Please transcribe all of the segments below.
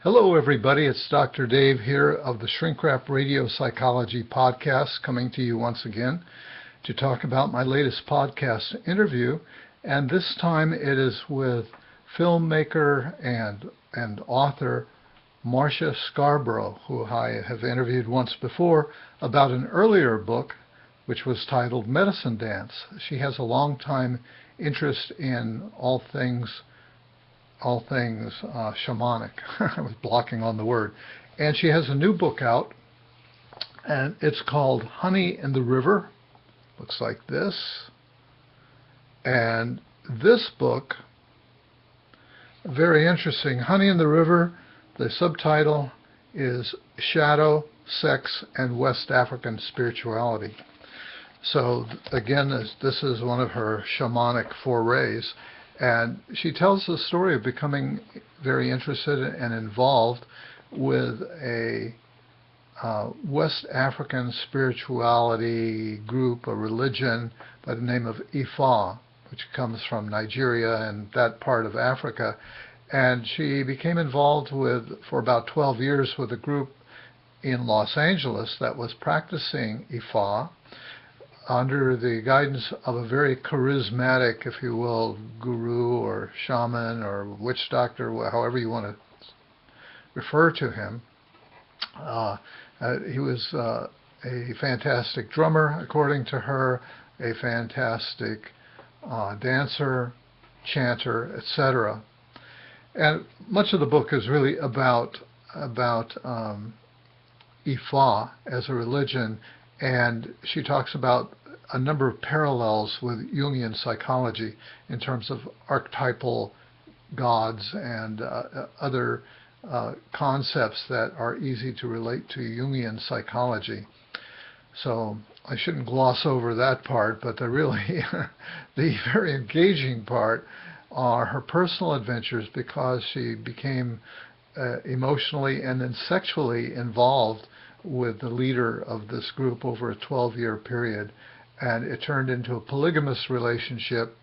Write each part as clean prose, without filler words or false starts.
Hello, everybody. It's Dr. Dave here of the Shrink Wrap Radio Psychology Podcast, coming to you once again to talk about my latest podcast interview. And this time it is with filmmaker and author Marsha Scarborough, who I have interviewed once before about an earlier book which was titled Medicine Dance. She has a long time interest in all things shamanic. I was blocking on the word. And she has a new book out, and it's called Honey in the River. Looks like this. And this book, very interesting. Honey in the River, the subtitle is Shadow, Sex, and West African Spirituality. So again, this is one of her shamanic forays. And she tells the story of becoming very interested and involved with a West African spirituality group, a religion by the name of Ifa, which comes from Nigeria and that part of Africa. And she became involved for about 12 years with a group in Los Angeles that was practicing Ifa under the guidance of a very charismatic, if you will, guru or shaman or witch doctor, however you want to refer to him. He was a fantastic drummer, according to her, a fantastic dancer, chanter, etc. And much of the book is really about Ifa as a religion, and she talks about a number of parallels with Jungian psychology in terms of archetypal gods and other concepts that are easy to relate to Jungian psychology. So I shouldn't gloss over that part, but the very engaging part are her personal adventures, because she became emotionally and then sexually involved with the leader of this group over a 12-year period. And it turned into a polygamous relationship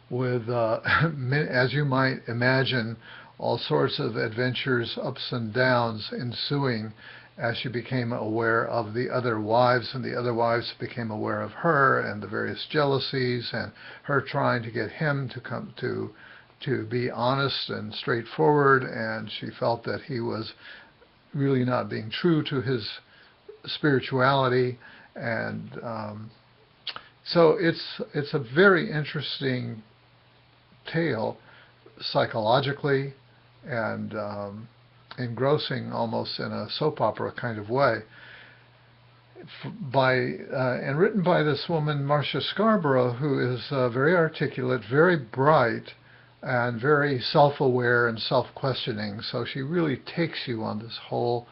with, as you might imagine, all sorts of adventures, ups and downs ensuing as she became aware of the other wives, and the other wives became aware of her, and the various jealousies, and her trying to get him to come to be honest and straightforward, and she felt that he was really not being true to his spirituality. And so it's a very interesting tale, psychologically and engrossing, almost in a soap opera kind of way, and written by this woman, Marsha Scarborough, who is very articulate, very bright, and very self-aware and self-questioning. So she really takes you on this whole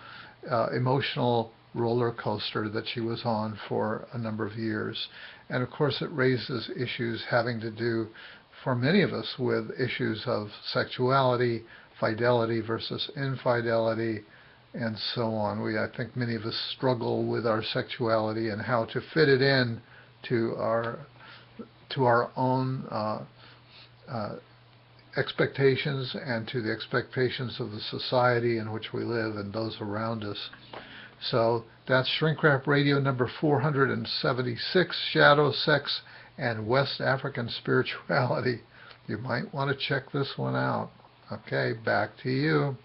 emotional roller coaster that she was on for a number of years. And of course it raises issues having to do, for many of us, with issues of sexuality, fidelity versus infidelity, and so on. I think many of us struggle with our sexuality and how to fit it in to our own expectations and to the expectations of the society in which we live and those around us. So that's Shrink Wrap Radio number 476, Shadow, Sex, and West African Spirituality. You might want to check this one out. Okay, back to you.